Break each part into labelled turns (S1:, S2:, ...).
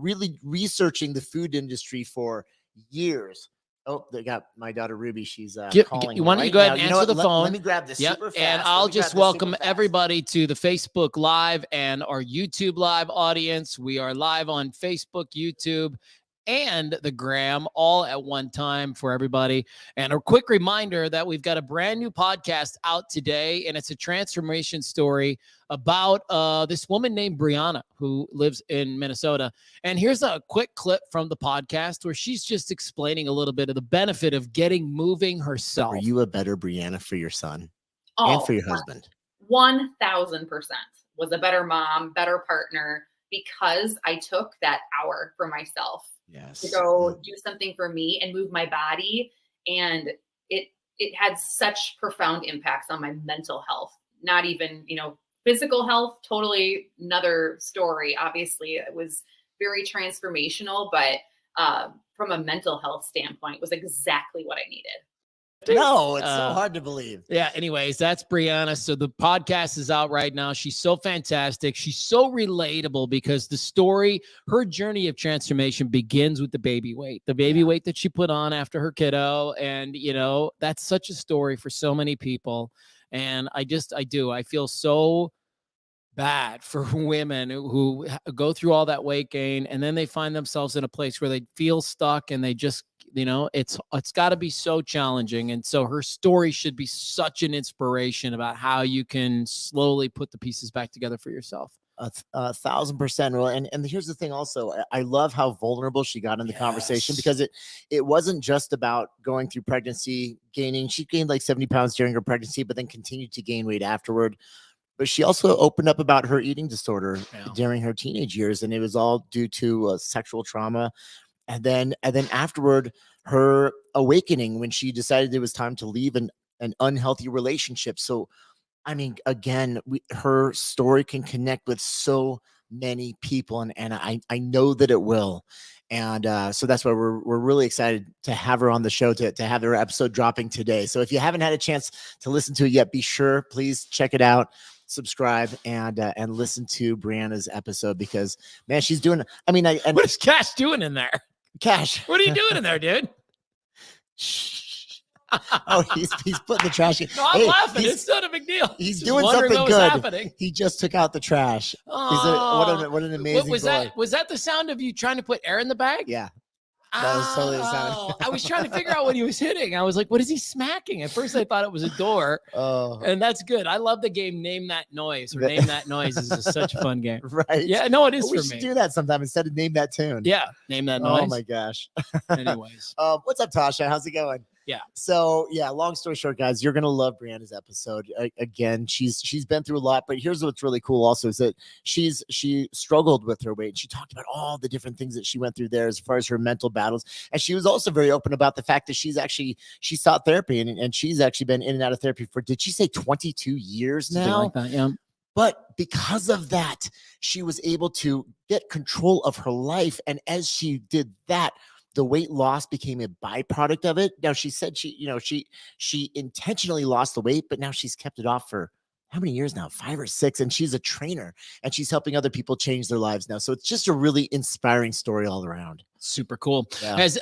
S1: really researching the food industry for years. Oh, they got my daughter Ruby. She's calling.
S2: Why don't you go ahead and answer the phone?
S1: Let me grab this super fast.
S2: And I'll just welcome everybody to the Facebook Live and our YouTube Live audience. We are live on Facebook, YouTube, and the Gram all at one time for everybody. And a quick reminder that we've got a brand new podcast out today, and it's a transformation story about this woman named Brianna who lives in Minnesota. And here's a quick clip from the podcast where she's just explaining a little bit of the benefit of getting moving herself.
S1: Are you a better Brianna for your son and for your husband?
S3: 1,000% was a better mom, better partner, because I took that hour for myself.
S1: Yes.
S3: To go do something for me and move my body. And it had such profound impacts on my mental health, not even, physical health, totally another story. Obviously it was very transformational, but from a mental health standpoint, it was exactly what I needed.
S1: No, it's so hard to believe.
S2: Yeah. Anyways, that's Brianna. So the podcast is out right now. She's so fantastic. She's so relatable because the story, her journey of transformation begins with the baby weight that she put on after her kiddo. And, that's such a story for so many people. And I feel so bad for women who go through all that weight gain and then they find themselves in a place where they feel stuck and they just, it's got to be so challenging. And so her story should be such an inspiration about how you can slowly put the pieces back together for yourself.
S1: 1,000%. Well, and here's the thing also, I love how vulnerable she got in the conversation, because it wasn't just about going through pregnancy, she gained like 70 pounds during her pregnancy, but then continued to gain weight afterward. But she also opened up about her eating disorder during her teenage years, and it was all due to sexual trauma. And then afterward, her awakening when she decided it was time to leave an unhealthy relationship. So, I mean, again, her story can connect with so many people, and I know that it will. And so that's why we're really excited to have her on the show, to have her episode dropping today. So if you haven't had a chance to listen to it yet, be sure, please check it out, subscribe, and listen to Brianna's episode, because, man, she's doing, what
S2: is Cash doing in there?
S1: Cash,
S2: what are you doing in there, dude?
S1: Oh, he's putting the trash in.
S2: No, I'm laughing. It's not a big deal.
S1: He's doing something good. He just took out the trash.
S2: Oh,
S1: what an amazing boy.
S2: Was that the sound of you trying to put air in the bag?
S1: Yeah. That was totally the sound.
S2: I was trying to figure out what he was hitting. I was like, what is he smacking? At first I thought it was a door.
S1: Oh.
S2: And that's good. I love the game Name That Noise, or Name That Noise is just such a fun game.
S1: Right.
S2: Yeah, no, it is for me.
S1: We should do that sometime instead of Name That Tune.
S2: Yeah, Name That Noise.
S1: Oh my gosh.
S2: Anyways.
S1: What's up, Tasha? How's it going?
S2: Yeah.
S1: So long story short, guys, you're gonna love Brianna's episode. Again, she's been through a lot, but here's what's really cool also is that she struggled with her weight. She talked about all the different things that she went through there as far as her mental battles, and she was also very open about the fact that she sought therapy, and she's actually been in and out of therapy for, did she say 22 years now?
S2: Something like that, yeah.
S1: But because of that, she was able to get control of her life, and as she did that, the weight loss became a byproduct of it. Now, she said she intentionally lost the weight, but now she's kept it off for how many years now? 5 or 6. And she's a trainer, and she's helping other people change their lives now. So it's just a really inspiring story all around.
S2: Super cool.
S1: Yeah.
S2: As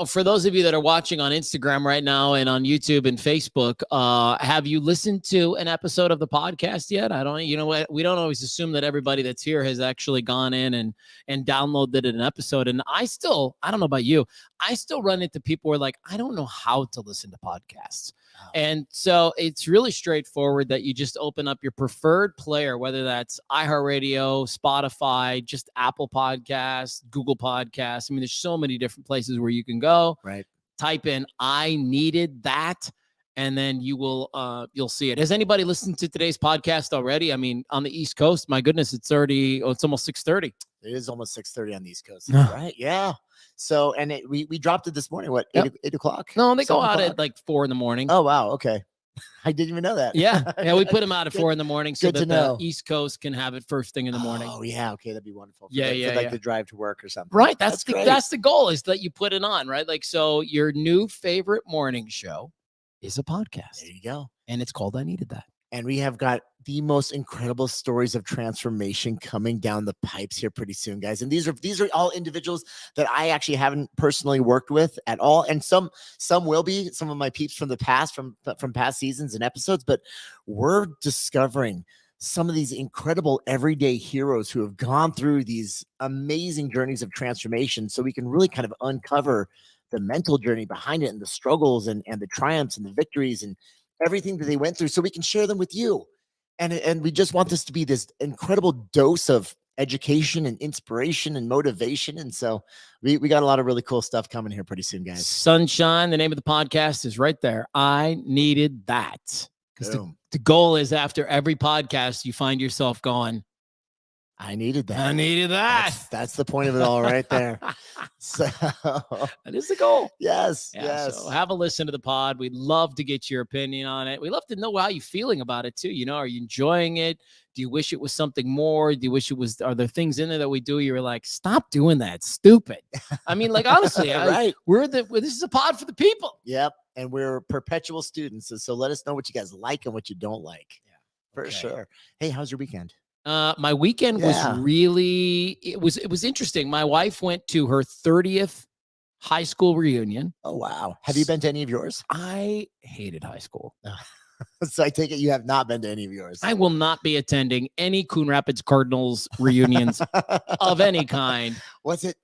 S2: for those of you that are watching on Instagram right now and on YouTube and Facebook, have you listened to an episode of the podcast yet? We don't always assume that everybody that's here has actually gone in and downloaded an episode. And I don't know about you, I still run into people who are like, I don't know how to listen to podcasts. Oh. And so it's really straightforward that you just open up your preferred player, whether that's iHeartRadio, Spotify, just Apple Podcasts, Google Podcasts. I mean, there's so many different places where you can go.
S1: Right.
S2: Type in I Needed That, and then you'll see it. Has anybody listened to today's podcast already? I mean, on the East Coast, my goodness, it's almost 6:30.
S1: It is almost 6:30 on the East Coast, right? Yeah. So, and we dropped it this morning. What, 8 o'clock?
S2: No, they go out at like 4 a.m.
S1: Oh, wow. Okay. I didn't even know that.
S2: Yeah. We put them out at 4 a.m. so that
S1: the
S2: East Coast can have it first thing in the morning.
S1: Oh, yeah. Okay. That'd be wonderful.
S2: For
S1: the drive to work or something.
S2: Right. That's the goal, is that you put it on, right? Like, so your new favorite morning show is a podcast.
S1: There you go.
S2: And it's called I Needed That.
S1: And we have got the most incredible stories of transformation coming down the pipes here pretty soon, guys. And these are all individuals that I actually haven't personally worked with at all. And some will be some of my peeps from the past, from past seasons and episodes, but we're discovering some of these incredible everyday heroes who have gone through these amazing journeys of transformation, so we can really kind of uncover the mental journey behind it, and the struggles and the triumphs and the victories and everything that they went through, so we can share them with you. And we just want this to be this incredible dose of education and inspiration and motivation. And so we got a lot of really cool stuff coming here pretty soon, guys.
S2: Sunshine, the name of the podcast is right there. I needed that. Because
S1: Boom.
S2: the goal is, after every podcast, you find yourself going,
S1: I needed that.
S2: I needed that.
S1: That's the point of it all right there. So
S2: That is the goal.
S1: yes,
S2: Yeah,
S1: yes.
S2: So have a listen to the pod. We'd love to get your opinion on it. We'd love to know how you're feeling about it too. You know, are you enjoying it? Do you wish it was something more? Do you wish it was, are there things in there that we do you're like, stop doing that, it's stupid? I mean, like, honestly,
S1: Right.
S2: this is a pod for the people.
S1: Yep. And we're perpetual students. So let us know what you guys like and what you don't like.
S2: Yeah,
S1: For
S2: okay.
S1: sure. Hey, how's your weekend?
S2: My weekend
S1: Yeah.
S2: was really, it was interesting. My wife went to her 30th high school reunion.
S1: Oh, wow. Have you been to any of yours?
S2: I hated high school.
S1: So I take it you have not been to any of yours.
S2: I will not be attending any Coon Rapids Cardinals reunions of any kind.
S1: Was it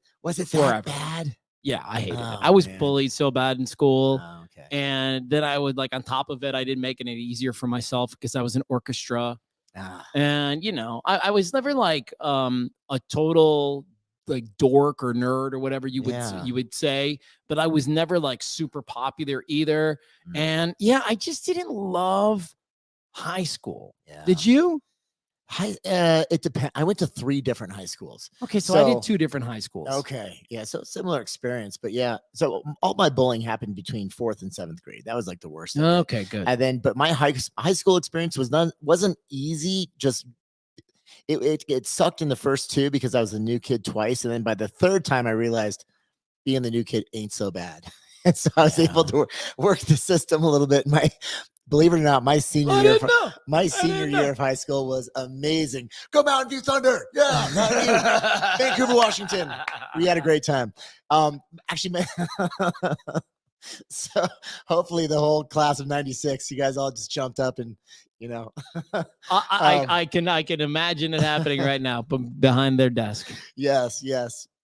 S2: Forever.
S1: that bad?
S2: Yeah, I hated it.
S1: Oh,
S2: I was
S1: man.
S2: bullied so bad in school.
S1: Oh, okay.
S2: And then I would, like, on top of it, I didn't make it any easier for myself because I was in orchestra.
S1: Ah,
S2: And, you know, I was never like a total like dork or nerd or whatever you would say, but I was never like super popular either.
S1: Mm.
S2: And yeah, I just didn't love high school.
S1: yeah.
S2: Did you?
S1: It depends. I went to 3 different high schools.
S2: Okay, so I
S1: So-
S2: did 2 different high schools.
S1: Okay. Yeah. So similar experience, but yeah. So all my bullying happened between 4th and 7th grade. That was like the worst. of it.
S2: Okay, good.
S1: And then, but my high school experience wasn't easy. Just it sucked in the first 2 because I was a new kid twice, and then by the 3rd time I realized being the new kid ain't so bad, and so I was able to work the system a little bit. Believe it or not, my senior
S2: I
S1: year,
S2: didn't know.
S1: my senior
S2: didn't know.
S1: year of high school was amazing. Go Mountain View Thunder! Yeah, not you. Vancouver, Washington. We had a great time. Actually, so hopefully the whole class of '96, you guys all just jumped up and, you know.
S2: I can imagine it happening right now, but behind their desk.
S1: Yes.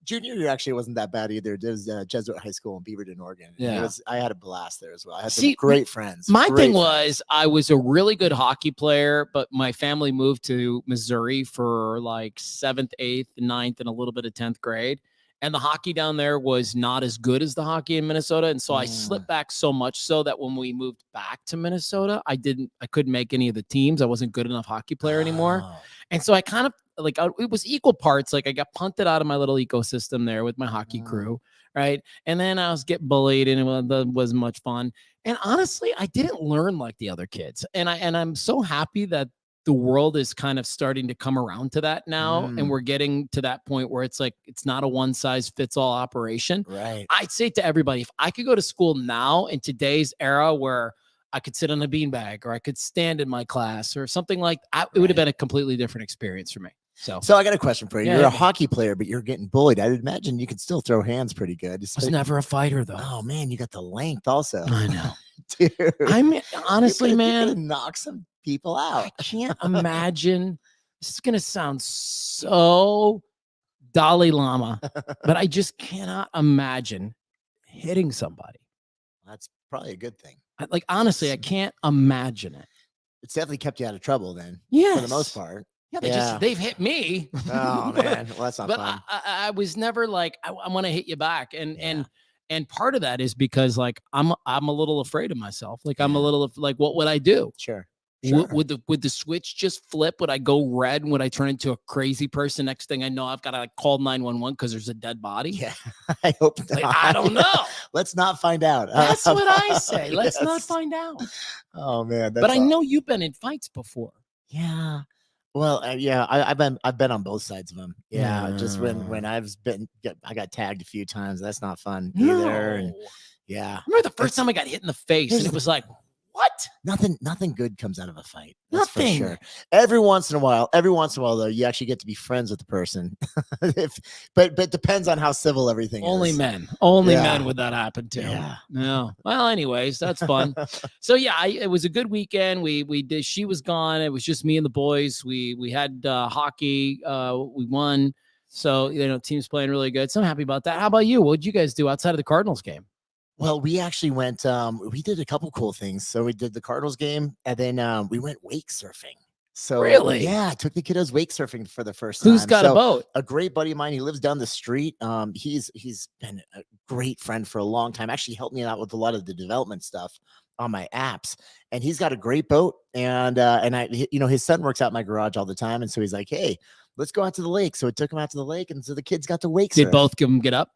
S1: Junior year actually wasn't that bad either. It was Jesuit High School in Beaverton, Oregon.
S2: Yeah.
S1: I had a blast there as well. I had some
S2: See,
S1: great friends.
S2: My
S1: Great
S2: thing
S1: friends.
S2: was, I was a really good hockey player, but my family moved to Missouri for like 7th, 8th, 9th, and a little bit of 10th grade. And the hockey down there was not as good as the hockey in Minnesota. And so I slipped back so much so that when we moved back to Minnesota, I couldn't make any of the teams. I wasn't good enough hockey player anymore.
S1: Oh.
S2: And so I kind of like, it was equal parts. Like I got punted out of my little ecosystem there with my hockey crew. Right. And then I was getting bullied, and it wasn't much fun. And honestly, I didn't learn like the other kids. And I'm so happy that the world is kind of starting to come around to that now. And we're getting to that point where it's like, it's not a one size fits all operation.
S1: Right.
S2: I'd say to everybody, if I could go to school now in today's era where I could sit on a beanbag or I could stand in my class or something like that, it would have been a completely different experience for me. So
S1: I got a question for you.
S2: Yeah,
S1: You're a
S2: yeah.
S1: hockey player, but you're getting bullied. I'd imagine you could still throw hands pretty good.
S2: I was never a fighter though.
S1: Oh man, you got the length also.
S2: I know.
S1: Dude.
S2: I mean, honestly,
S1: you're
S2: man,
S1: gonna knock some people out.
S2: I can't imagine. This is gonna sound so Dalai Lama, but I just cannot imagine hitting somebody.
S1: That's probably a good thing.
S2: Like honestly, I can't imagine it.
S1: It's definitely kept you out of trouble then,
S2: Yeah,
S1: for the most part.
S2: Yeah, they've hit me.
S1: Oh man, well that's not
S2: But
S1: fun.
S2: I was never like I want to hit you back, and part of that is because like I'm a little afraid of myself. Like I'm a little like, what would I do?
S1: Sure.
S2: Would the switch just flip? Would I go red? And would I turn into a crazy person? Next thing I know, I've got to like call 911 because there's a dead body.
S1: Yeah, I hope not.
S2: Like, I don't know.
S1: Let's not find out.
S2: That's what I say. Let's not
S1: Yes.
S2: find out.
S1: Oh man,
S2: But I know you've been in fights before.
S1: Yeah. Well, I've been on both sides of them. Yeah, just when I got tagged a few times. That's not fun either. And
S2: No.
S1: yeah,
S2: I remember the first time I got hit in the face, and it was like, What?
S1: Nothing good comes out of a fight. That's
S2: Nothing.
S1: for sure. Every once in a while, though, you actually get to be friends with the person. But depends on how civil everything
S2: Only
S1: is.
S2: men
S1: Yeah.
S2: would that happen to.
S1: Yeah.
S2: No. Well, anyways, that's fun. So yeah, it was a good weekend. We did. She was gone. It was just me and the boys. We had hockey. We won. So team's playing really good. So I'm happy about that. How about you? What did you guys do outside of the Cardinals game?
S1: Well, we actually went, we did a couple cool things. So we did the Cardinals game, and then we went wake surfing. So
S2: Really?
S1: yeah, I took the kiddos wake surfing for the first time.
S2: Who's got a
S1: So
S2: boat?
S1: a great buddy of mine, he lives down the street. He's been a great friend for a long time. Actually helped me out with a lot of the development stuff on my apps. And he's got a great boat. And his son works out in my garage all the time. And so he's like, hey, let's go out to the lake. So I took him out to the lake, and so the kids got to wake surf.
S2: Did both of them get up?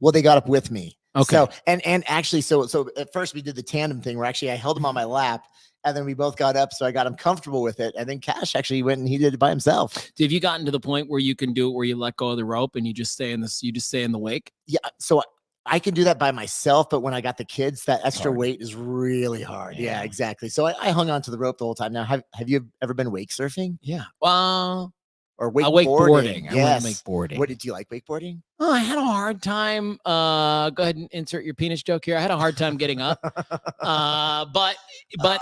S1: Well, they got up with me.
S2: Okay.
S1: So and actually, so at first we did the tandem thing where actually I held him on my lap, and then we both got up. So I got him comfortable with it. And then Cash actually went and he did it by himself.
S2: Have you gotten to the point where you can do it where you let go of the rope and you just stay in the wake?
S1: Yeah. So I can do that by myself, but when I got the kids, that extra
S2: hard.
S1: weight is really hard. Yeah,
S2: Yeah.
S1: exactly. So I hung on to the rope the whole time. Now, have you ever been wake surfing
S2: Yeah. Well,
S1: or
S2: wakeboarding. I
S1: Yes.
S2: went wakeboarding.
S1: What did you like wakeboarding?
S2: Oh, I had a hard time. Go ahead and insert your penis joke here. I had a hard time getting up. But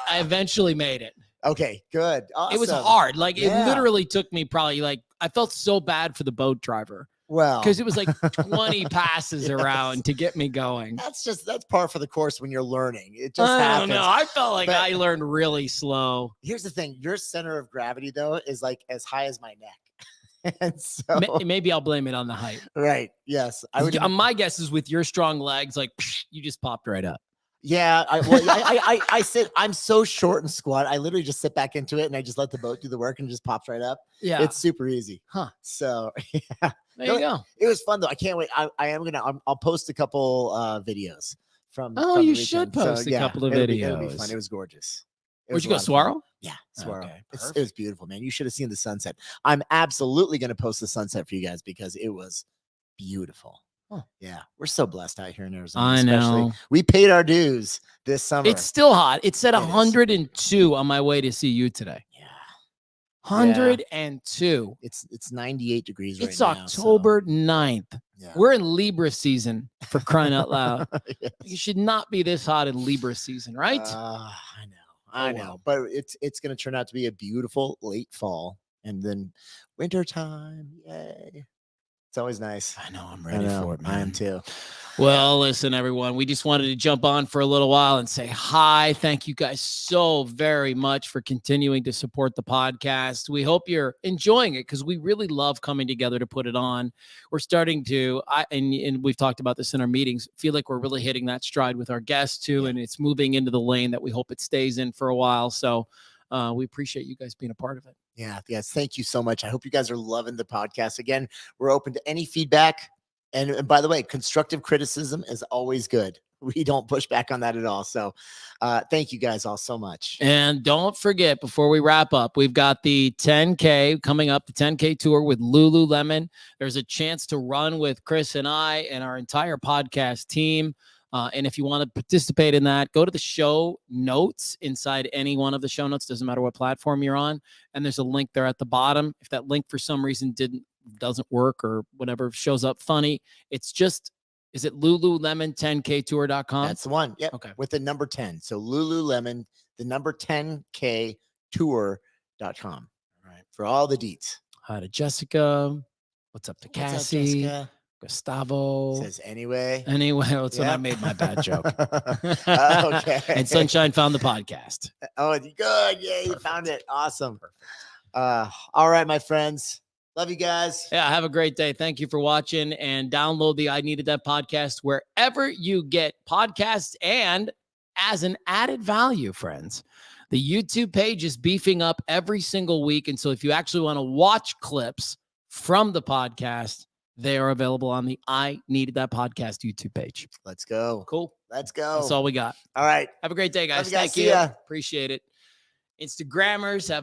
S2: I eventually made it.
S1: Okay, good.
S2: It was
S1: Awesome.
S2: hard. Like it
S1: Yeah.
S2: literally took me probably I felt so bad for the boat driver
S1: Well,
S2: because it was like 20 passes
S1: Yes.
S2: around to get me going.
S1: that's par for the course when you're learning. It just
S2: I
S1: happens.
S2: don't know. I felt like
S1: But-
S2: I learned really slow.
S1: Here's the thing: your center of gravity, though, is like as high as my neck. And so,
S2: Maybe I'll blame it on the height.
S1: right? Yes, I would.
S2: My guess is with your strong legs, you just popped right up.
S1: Yeah, I sit. I'm so short and squat. I literally just sit back into it, and I just let the boat do the work, and it just pops right up.
S2: Yeah.
S1: It's super easy.
S2: Huh.
S1: So yeah,
S2: There you go.
S1: it was fun though. I can't wait. I'll post a couple videos from.
S2: Oh,
S1: from the
S2: you should
S1: weekend.
S2: post a couple of
S1: it'll be fun.
S2: videos.
S1: It was gorgeous. It
S2: Where'd
S1: was
S2: you
S1: a
S2: go,
S1: lot of fun.
S2: Saguaro?
S1: Yeah, Saguaro.
S2: Okay,
S1: It was beautiful, man. You should have seen the sunset. I'm absolutely going to post the sunset for you guys because it was beautiful.
S2: Huh.
S1: Yeah, we're so blessed out here in Arizona.
S2: I
S1: especially.
S2: know.
S1: We paid our dues this summer.
S2: It's still hot. It said
S1: It is.
S2: 102 on my way to see you today.
S1: Yeah,
S2: 102.
S1: it's 98 degrees right
S2: It's
S1: now.
S2: October 9th.
S1: So, yeah.
S2: We're in Libra season, for crying out loud.
S1: Yes.
S2: You should not be this hot in Libra season, right?
S1: I
S2: Oh,
S1: know,
S2: well.
S1: but it's going to turn out to be a beautiful late fall and then winter time. Yay! It's always nice.
S2: I know. I'm
S1: I
S2: ready
S1: know,
S2: for it, man.
S1: I am too.
S2: Well, listen, everyone, we just wanted to jump on for a little while and say hi. Thank you guys so very much for continuing to support the podcast. We hope you're enjoying it because we really love coming together to put it on. We're starting to, and we've talked about this in our meetings, feel like we're really hitting that stride with our guests too, and it's moving into the lane that we hope it stays in for a while. So we appreciate you guys being a part of it.
S1: Yeah. Yes. Thank you so much. I hope you guys are loving the podcast. Again, we're open to any feedback. And by the way, constructive criticism is always good. We don't push back on that at all. So thank you guys all so much.
S2: And don't forget, before we wrap up, we've got the 10K coming up, the 10K tour with Lululemon. There's a chance to run with Chris and I and our entire podcast team. And if you want to participate in that, go to the show notes inside any one of the show notes. Doesn't matter what platform you're on. And there's a link there at the bottom. If that link for some reason doesn't work or whatever shows up funny, it's just, is it Lululemon10ktour.com?
S1: That's the one. Yep.
S2: Okay.
S1: With the number 10. So Lululemon, the number 10K tour.com.
S2: All right.
S1: For all the deets.
S2: Hi to Jessica. What's up to
S1: What's up,
S2: Cassie?
S1: Jessica?
S2: Gustavo.
S1: Says anyway.
S2: Anyway, that's when I
S1: Yep.
S2: made my bad joke.
S1: Okay.
S2: And Sunshine found the podcast.
S1: Oh, good. Yeah, you found it. Awesome. All right, my friends. Love you guys.
S2: Yeah, have a great day. Thank you for watching, and download the I Needed That podcast wherever you get podcasts. And as an added value, friends, the YouTube page is beefing up every single week. And so if you actually want to watch clips from the podcast, they are available on the I Needed That podcast YouTube page.
S1: Let's go.
S2: Cool.
S1: Let's go.
S2: That's all we got.
S1: All right.
S2: Have a great day, guys.
S1: Love you guys.
S2: Thank
S1: See
S2: you.
S1: ya.
S2: Appreciate it. Instagrammers, have a